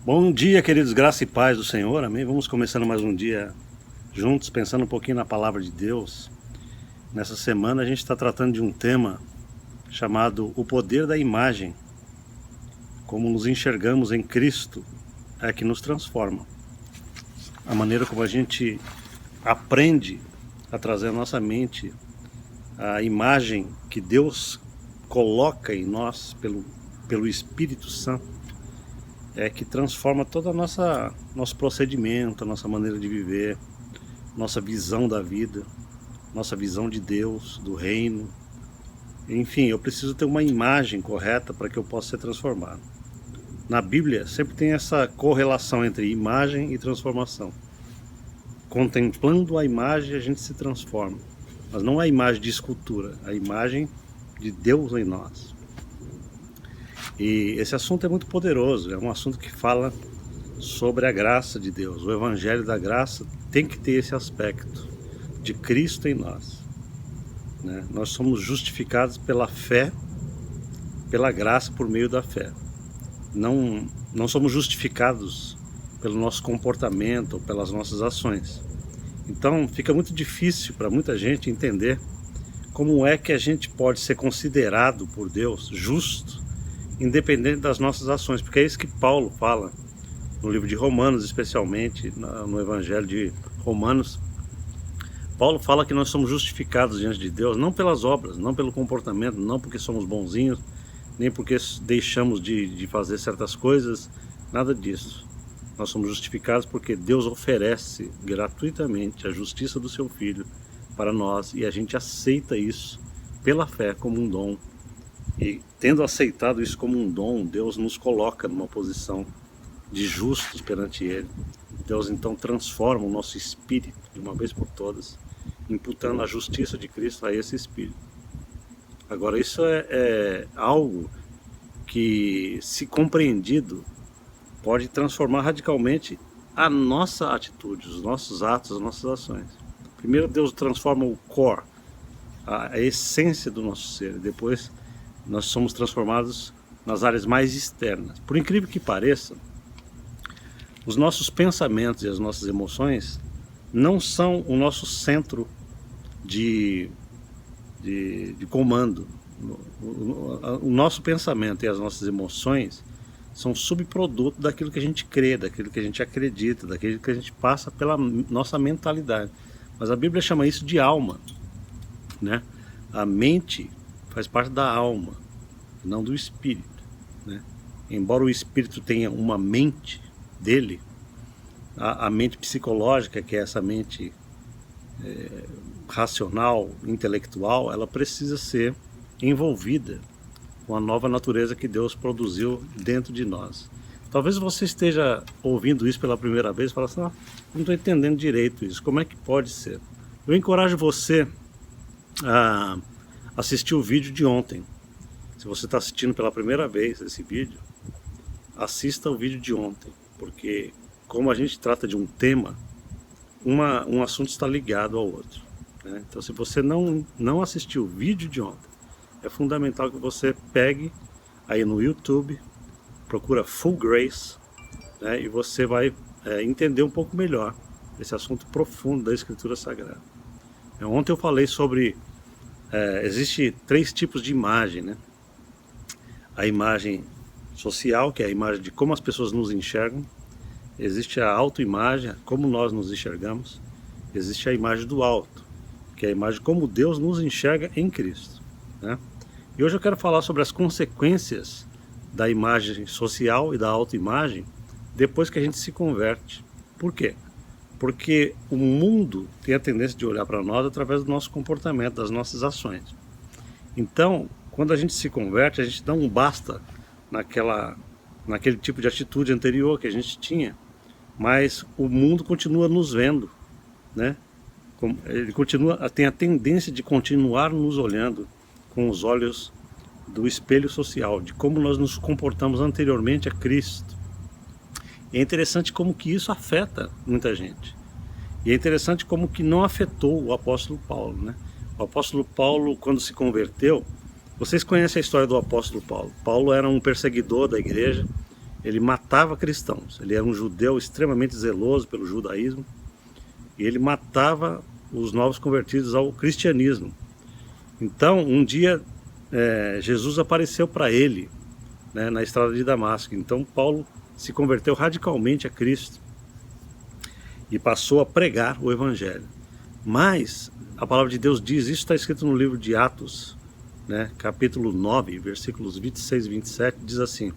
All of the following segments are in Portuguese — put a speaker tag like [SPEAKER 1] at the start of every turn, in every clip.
[SPEAKER 1] Bom dia, queridos, graça e paz do Senhor, amém? Vamos começando mais um dia juntos, pensando um pouquinho na palavra de Deus. Nessa semana a gente está tratando de um tema chamado o poder da imagem. Como nos enxergamos em Cristo é que nos transforma. A maneira como a gente aprende a trazer à nossa mente a imagem que Deus coloca em nós pelo Espírito Santo é que transforma todo o nosso procedimento, a nossa maneira de viver, nossa visão da vida, nossa visão de Deus, do reino. Enfim, eu preciso ter uma imagem correta para que eu possa ser transformado. Na Bíblia sempre tem essa correlação entre imagem e transformação. Contemplando a imagem a gente se transforma, mas não a imagem de escultura, a imagem de Deus em nós. E esse assunto é muito poderoso, é um assunto que fala sobre a graça de Deus. O Evangelho da Graça tem que ter esse aspecto de Cristo em nós, né? Nós somos justificados pela fé, pela graça por meio da fé. Não somos justificados pelo nosso comportamento ou pelas nossas ações. Então fica muito difícil para muita gente entender como é que a gente pode ser considerado por Deus justo, independente das nossas ações, porque é isso que Paulo fala no livro de Romanos, especialmente no Evangelho de Romanos. Paulo fala que nós somos justificados diante de Deus, não pelas obras, não pelo comportamento, não porque somos bonzinhos, nem porque deixamos de fazer certas coisas, nada disso. Nós somos justificados porque Deus oferece gratuitamente a justiça do seu Filho para nós e a gente aceita isso pela fé como um dom. E tendo aceitado isso como um dom, Deus nos coloca numa posição de justos perante Ele. Deus então transforma o nosso espírito de uma vez por todas, imputando a justiça de Cristo a esse espírito. Agora isso é algo que, se compreendido, pode transformar radicalmente a nossa atitude, os nossos atos, as nossas ações. Primeiro Deus transforma o core, a essência do nosso ser, depois nós somos transformados nas áreas mais externas. Por incrível que pareça, os nossos pensamentos e as nossas emoções não são o nosso centro de comando. O nosso pensamento e as nossas emoções são subproduto daquilo que a gente crê, daquilo que a gente acredita, daquilo que a gente passa pela nossa mentalidade. Mas a Bíblia chama isso de alma, né? A mente faz parte da alma, não do espírito, né? Embora o espírito tenha uma mente dele, a mente psicológica, que é essa mente racional, intelectual, ela precisa ser envolvida com a nova natureza que Deus produziu dentro de nós. Talvez você esteja ouvindo isso pela primeira vez e fale assim, não estou entendendo direito isso, como é que pode ser? Eu encorajo você a assistir o vídeo de ontem. Se você está assistindo pela primeira vez esse vídeo, assista o vídeo de ontem, porque como a gente trata de um tema, um assunto está ligado ao outro, né? Então se você não assistiu o vídeo de ontem, é fundamental que você pegue aí no YouTube, procura Full Grace, né, e você vai entender um pouco melhor esse assunto profundo da Escritura Sagrada. Ontem eu falei sobre existe 3 tipos de imagem, né? A imagem social, que é a imagem de como as pessoas nos enxergam. Existe a autoimagem, como nós nos enxergamos. Existe a imagem do alto, que é a imagem como Deus nos enxerga em Cristo, né? E hoje eu quero falar sobre as consequências da imagem social e da autoimagem depois que a gente se converte. Por quê? Porque o mundo tem a tendência de olhar para nós através do nosso comportamento, das nossas ações. Então, quando a gente se converte, a gente dá um basta naquele tipo de atitude anterior que a gente tinha, mas o mundo continua nos vendo, né? Ele tem a tendência de continuar nos olhando com os olhos do espelho social, de como nós nos comportamos anteriormente a Cristo. E é interessante como que isso afeta muita gente. E é interessante como que não afetou o apóstolo Paulo, né? O apóstolo Paulo, quando se converteu, vocês conhecem a história do apóstolo Paulo. Paulo era um perseguidor da igreja, ele matava cristãos. Ele era um judeu extremamente zeloso pelo judaísmo e ele matava os novos convertidos ao cristianismo. Então, um dia, Jesus apareceu para ele, né, na estrada de Damasco. Então, Paulo se converteu radicalmente a Cristo e passou a pregar o Evangelho. Mas a palavra de Deus diz, isso está escrito no livro de Atos, né, capítulo 9, versículos 26 e 27, diz assim: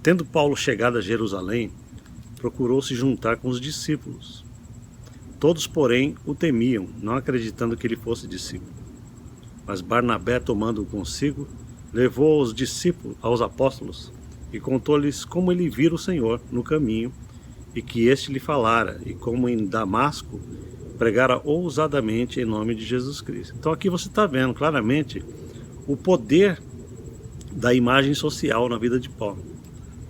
[SPEAKER 1] tendo Paulo chegado a Jerusalém, procurou se juntar com os discípulos. Todos, porém, o temiam, não acreditando que ele fosse discípulo. Mas Barnabé, tomando-o consigo, levou os discípulos, aos apóstolos, e contou-lhes como ele vira o Senhor no caminho, e que este lhe falara, e como em Damasco pregara ousadamente em nome de Jesus Cristo. Então aqui você está vendo claramente o poder da imagem social na vida de Paulo.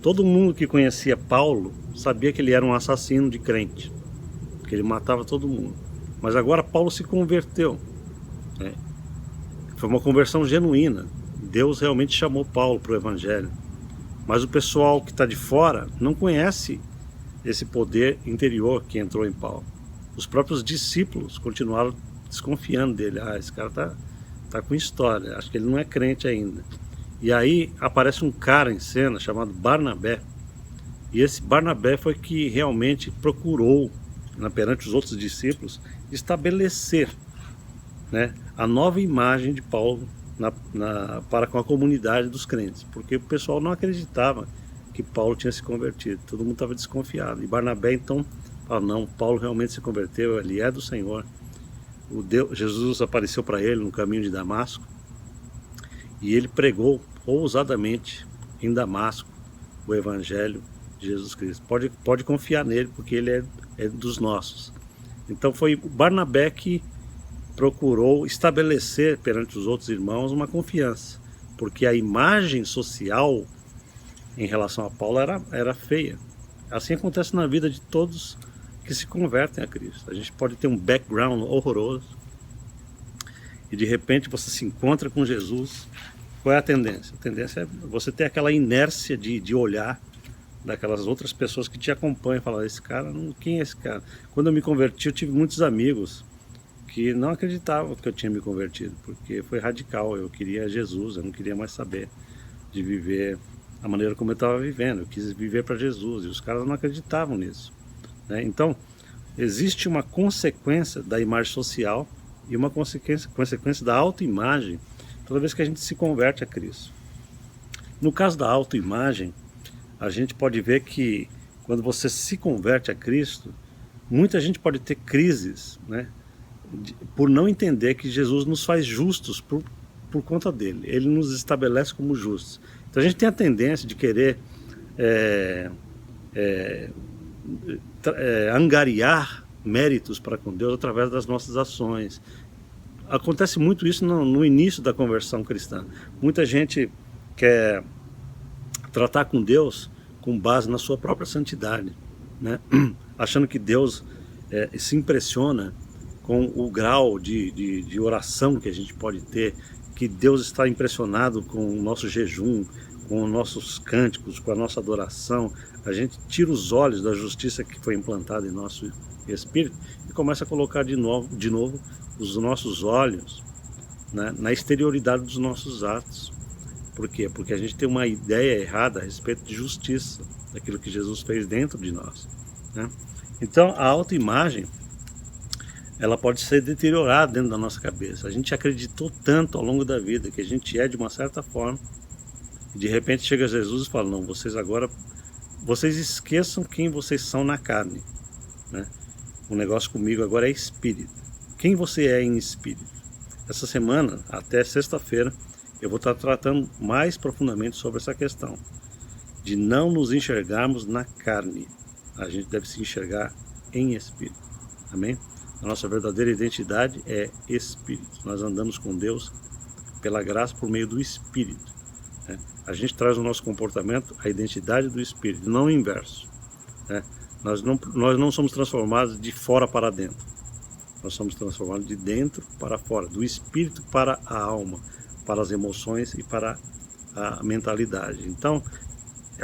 [SPEAKER 1] Todo mundo que conhecia Paulo sabia que ele era um assassino de crente, que ele matava todo mundo. Mas agora Paulo se converteu, né? Foi uma conversão genuína. Deus realmente chamou Paulo para o Evangelho. Mas o pessoal que está de fora não conhece esse poder interior que entrou em Paulo. Os próprios discípulos continuaram desconfiando dele. Ah, esse cara tá com história, acho que ele não é crente ainda. E aí aparece um cara em cena chamado Barnabé. E esse Barnabé foi que realmente procurou, né, perante os outros discípulos, estabelecer, né, a nova imagem de Paulo para com a comunidade dos crentes. Porque o pessoal não acreditava que Paulo tinha se convertido. Todo mundo estava desconfiado. E Barnabé então fala, não, Paulo realmente se converteu, ele é do Senhor. Jesus apareceu para ele no caminho de Damasco. E ele pregou ousadamente em Damasco o Evangelho de Jesus Cristo. Pode confiar nele, porque ele é dos nossos. Então foi Barnabé que procurou estabelecer perante os outros irmãos uma confiança, porque a imagem social em relação a Paulo era feia. Assim acontece na vida de todos que se convertem a Cristo. A gente pode ter um background horroroso e de repente você se encontra com Jesus. Qual é a tendência? A tendência é você ter aquela inércia de olhar daquelas outras pessoas que te acompanham e falar, esse cara, quem é esse cara? Quando eu me converti, eu tive muitos amigos que não acreditavam que eu tinha me convertido, porque foi radical. Eu queria Jesus, eu não queria mais saber de viver a maneira como eu estava vivendo. Eu quis viver para Jesus e os caras não acreditavam nisso, né? Então, existe uma consequência da imagem social e uma consequência da autoimagem toda vez que a gente se converte a Cristo. No caso da autoimagem, a gente pode ver que quando você se converte a Cristo, muita gente pode ter crises, né, por não entender que Jesus nos faz justos por conta dele. Ele nos estabelece como justos. Então a gente tem a tendência de querer angariar méritos para com Deus através das nossas ações. Acontece muito isso no início da conversão cristã. Muita gente quer tratar com Deus com base na sua própria santidade, né? Achando que Deus se impressiona com o grau de oração que a gente pode ter, que Deus está impressionado com o nosso jejum, com os nossos cânticos, com a nossa adoração. A gente tira os olhos da justiça que foi implantada em nosso espírito e começa a colocar de novo os nossos olhos, né, na exterioridade dos nossos atos. Por quê? Porque a gente tem uma ideia errada a respeito de justiça, daquilo que Jesus fez dentro de nós, né? Então a autoimagem, ela pode ser deteriorada dentro da nossa cabeça. A gente acreditou tanto ao longo da vida que a gente é de uma certa forma, e de repente chega Jesus e fala, não, vocês esqueçam quem vocês são na carne, né? O negócio comigo agora é espírito. Quem você é em espírito? Essa semana, até sexta-feira, eu vou estar tratando mais profundamente sobre essa questão de não nos enxergarmos na carne. A gente deve se enxergar em espírito. Amém? A nossa verdadeira identidade é espírito. Nós andamos com Deus pela graça por meio do espírito, né? A gente traz no nosso comportamento a identidade do espírito, não o inverso, né? Nós não somos transformados de fora para dentro. Nós somos transformados de dentro para fora, do espírito para a alma, para as emoções e para a mentalidade. Então,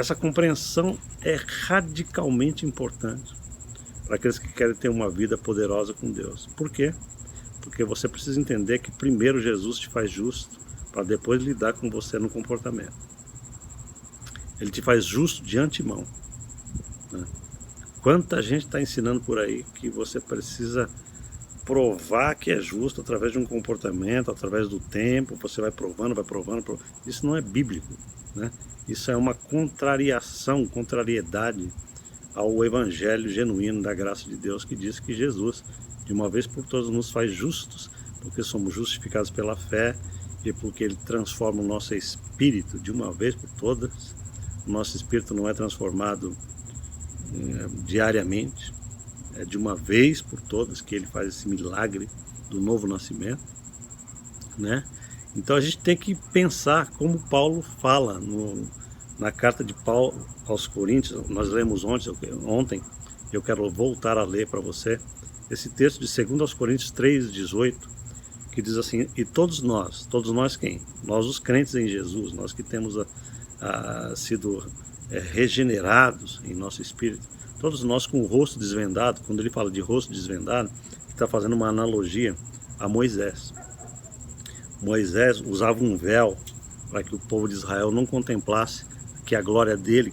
[SPEAKER 1] essa compreensão é radicalmente importante para aqueles que querem ter uma vida poderosa com Deus. Por quê? Porque você precisa entender que primeiro Jesus te faz justo para depois lidar com você no comportamento. Ele te faz justo de antemão, né? Quanta gente está ensinando por aí que você precisa provar que é justo através de um comportamento, através do tempo, você vai provando. Isso não é bíblico, né? Isso é uma contrariedade ao evangelho genuíno da graça de Deus, que diz que Jesus, de uma vez por todas, nos faz justos, porque somos justificados pela fé e porque Ele transforma o nosso espírito de uma vez por todas. O nosso espírito não é transformado diariamente, é de uma vez por todas que Ele faz esse milagre do novo nascimento, né? Então a gente tem que pensar como Paulo fala na carta de Paulo aos Coríntios. Nós lemos ontem, eu quero voltar a ler para você esse texto de 2 aos Coríntios 3:18, que diz assim: e todos nós quem? Nós os crentes em Jesus, nós que temos sido regenerados em nosso espírito, todos nós com o rosto desvendado. Quando ele fala de rosto desvendado, ele está fazendo uma analogia a Moisés. Moisés usava um véu para que o povo de Israel não contemplasse que a glória dele,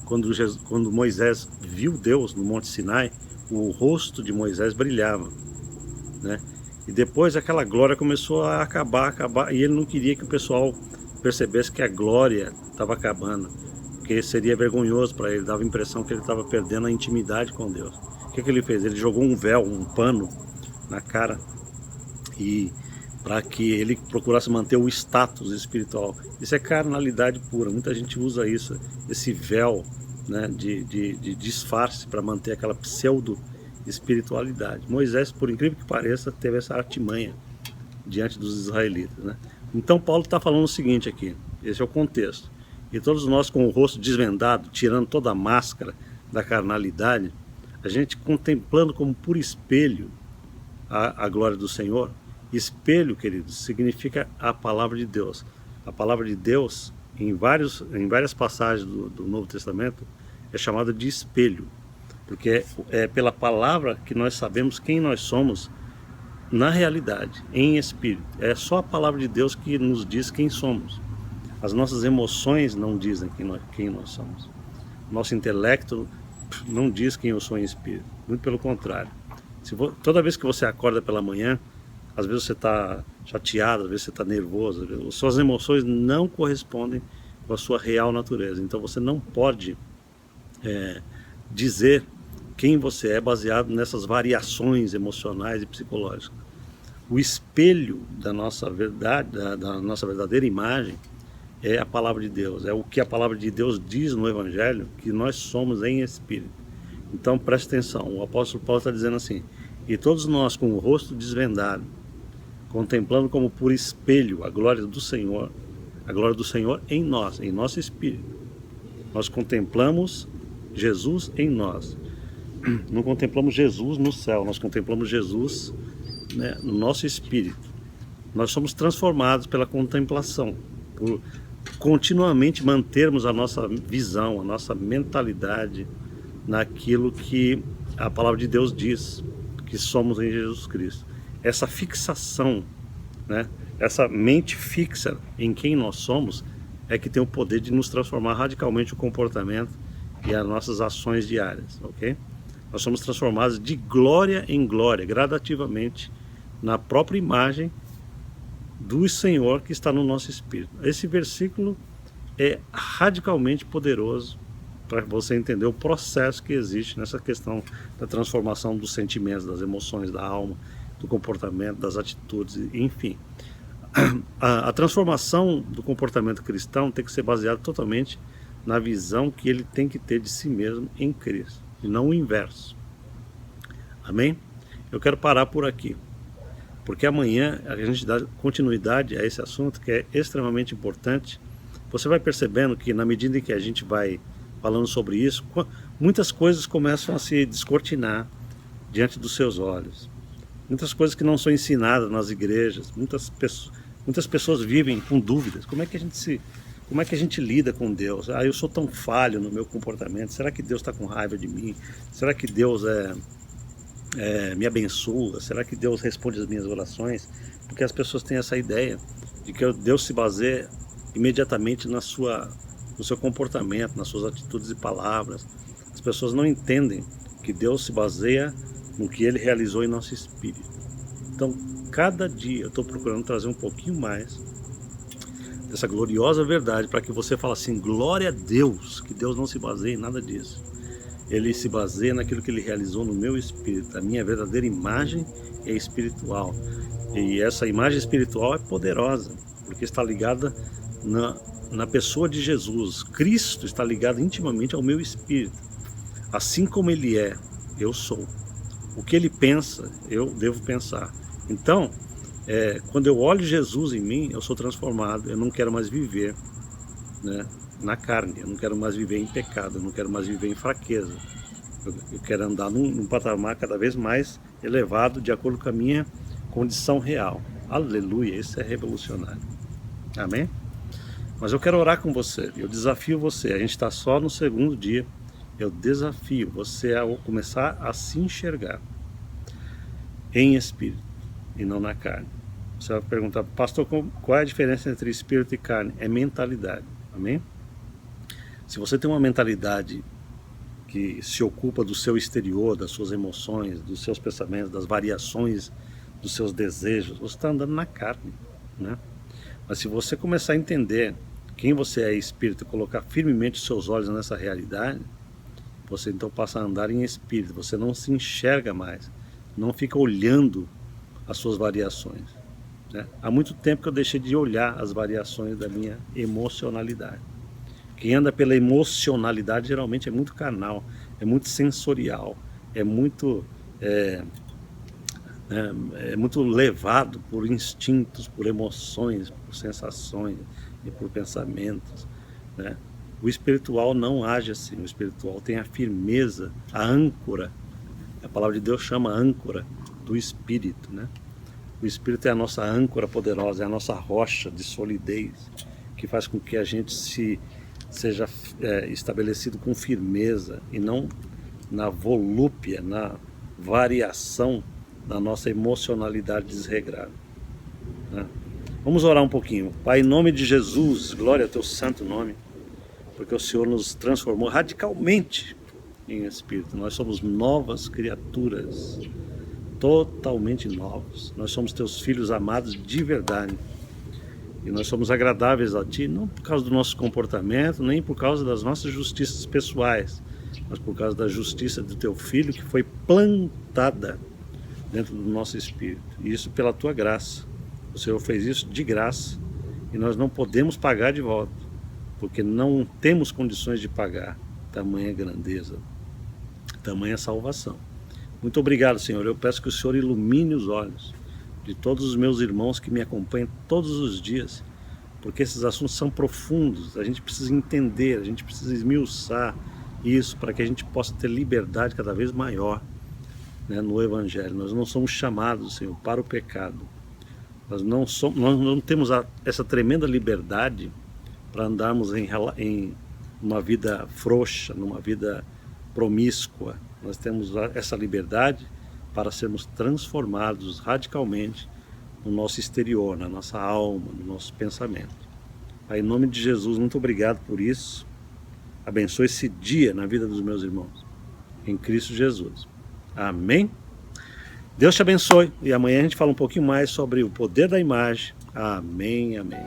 [SPEAKER 1] quando Moisés viu Deus no Monte Sinai, o rosto de Moisés brilhava, né? E depois aquela glória começou a acabar, e ele não queria que o pessoal percebesse que a glória estava acabando, porque seria vergonhoso para ele, dava a impressão que ele estava perdendo a intimidade com Deus. O que ele fez? Ele jogou um véu, um pano na cara, e para que ele procurasse manter o status espiritual. Isso é carnalidade pura. Muita gente usa isso, esse véu, né, de disfarce para manter aquela pseudo-espiritualidade. Moisés, por incrível que pareça, teve essa artimanha diante dos israelitas, né? Então Paulo está falando o seguinte aqui, esse é o contexto: e todos nós com o rosto desvendado, tirando toda a máscara da carnalidade, a gente contemplando como por espelho a glória do Senhor. Espelho, queridos, significa a palavra de Deus. A palavra de Deus, em várias passagens do Novo Testamento, é chamada de espelho, porque é pela palavra que nós sabemos quem nós somos na realidade, em espírito. É só a palavra de Deus que nos diz quem somos. As nossas emoções não dizem quem nós somos. Nosso intelecto não diz quem eu sou em espírito. Muito pelo contrário. Toda vez que você acorda pela manhã, às vezes você está chateado, às vezes você está nervoso, as suas emoções não correspondem com a sua real natureza. Então você não pode dizer quem você é baseado nessas variações emocionais e psicológicas. O espelho da nossa verdade, da nossa verdadeira imagem, é a palavra de Deus. É o que a palavra de Deus diz no Evangelho, que nós somos em espírito. Então preste atenção, o apóstolo Paulo está dizendo assim: e todos nós com o rosto desvendado, contemplando como por espelho a glória do Senhor em nós, em nosso espírito. Nós contemplamos Jesus em nós. Não contemplamos Jesus no céu, nós contemplamos Jesus, né, no nosso espírito. Nós somos transformados pela contemplação, por continuamente mantermos a nossa visão, a nossa mentalidade naquilo que a palavra de Deus diz que somos em Jesus Cristo. Essa fixação, né, essa mente fixa em quem nós somos, é que tem o poder de nos transformar radicalmente o comportamento e as nossas ações diárias, ok? Nós somos transformados de glória em glória, gradativamente, na própria imagem do Senhor que está no nosso espírito. Esse versículo é radicalmente poderoso para você entender o processo que existe nessa questão da transformação dos sentimentos, das emoções, da alma, do comportamento, das atitudes, enfim. A transformação do comportamento cristão tem que ser baseada totalmente na visão que ele tem que ter de si mesmo em Cristo, e não o inverso. Amém? Eu quero parar por aqui, porque amanhã a gente dá continuidade a esse assunto que é extremamente importante. Você vai percebendo que na medida em que a gente vai falando sobre isso, muitas coisas começam a se descortinar diante dos seus olhos. Muitas coisas que não são ensinadas nas igrejas, muitas pessoas vivem com dúvidas. Como é que a gente Como é que a gente lida com Deus? Eu sou tão falho no meu comportamento, será que Deus está com raiva de mim? Será que Deus me abençoa? Será que Deus responde as minhas orações? Porque as pessoas têm essa ideia de que Deus se baseia imediatamente no seu comportamento, nas suas atitudes e palavras. As pessoas não entendem que Deus se baseia no que Ele realizou em nosso espírito. Então, cada dia eu estou procurando trazer um pouquinho mais dessa gloriosa verdade para que você fale assim: glória a Deus, que Deus não se baseia em nada disso. Ele se baseia naquilo que Ele realizou no meu espírito. A minha verdadeira imagem é espiritual. E essa imagem espiritual é poderosa, porque está ligada na pessoa de Jesus. Cristo está ligado intimamente ao meu espírito. Assim como Ele é, eu sou. O que Ele pensa, eu devo pensar. Então, quando eu olho Jesus em mim, eu sou transformado. Eu não quero mais viver, né, na carne. Eu não quero mais viver em pecado. Eu não quero mais viver em fraqueza. Eu quero andar num patamar cada vez mais elevado, de acordo com a minha condição real. Aleluia, isso é revolucionário. Amém? Mas eu quero orar com você. Eu desafio você. A gente está só no segundo dia. Eu desafio você a começar a se enxergar em espírito e não na carne. Você vai perguntar: pastor, qual é a diferença entre espírito e carne? É mentalidade. Amém? Se você tem uma mentalidade que se ocupa do seu exterior, das suas emoções, dos seus pensamentos, das variações dos seus desejos, você está andando na carne, né? Mas se você começar a entender quem você é espírito e colocar firmemente os seus olhos nessa realidade, você então passa a andar em espírito. Você não se enxerga mais, não fica olhando as suas variações, né? Há muito tempo que eu deixei de olhar as variações da minha emocionalidade. Quem anda pela emocionalidade geralmente é muito carnal, é muito sensorial, é muito muito levado por instintos, por emoções, por sensações e por pensamentos, né? O espiritual não age assim. O espiritual tem a firmeza, a âncora. A palavra de Deus chama âncora do espírito, né? O espírito é a nossa âncora poderosa, é a nossa rocha de solidez, que faz com que a gente seja estabelecido com firmeza e não na volúpia, na variação da nossa emocionalidade desregrada, né? Vamos orar um pouquinho. Pai, em nome de Jesus, glória ao teu santo nome, porque o Senhor nos transformou radicalmente em espírito. Nós somos novas criaturas, totalmente novos. Nós somos teus filhos amados de verdade. E nós somos agradáveis a Ti, não por causa do nosso comportamento, nem por causa das nossas justiças pessoais, mas por causa da justiça do Teu Filho, que foi plantada dentro do nosso espírito. E isso pela Tua graça. O Senhor fez isso de graça e nós não podemos pagar de volta, porque não temos condições de pagar tamanha grandeza, tamanha salvação. Muito obrigado, Senhor. Eu peço que o Senhor ilumine os olhos de todos os meus irmãos que me acompanham todos os dias, porque esses assuntos são profundos. A gente precisa entender, a gente precisa esmiuçar isso para que a gente possa ter liberdade cada vez maior, né, no Evangelho. Nós não somos chamados, Senhor, para o pecado. Nós não temos essa tremenda liberdade para andarmos em uma vida frouxa, numa vida promíscua. Nós temos essa liberdade para sermos transformados radicalmente no nosso exterior, na nossa alma, no nosso pensamento. Pai, em nome de Jesus, muito obrigado por isso. Abençoe esse dia na vida dos meus irmãos, em Cristo Jesus. Amém? Deus te abençoe. E amanhã a gente fala um pouquinho mais sobre o poder da imagem. Amém, amém.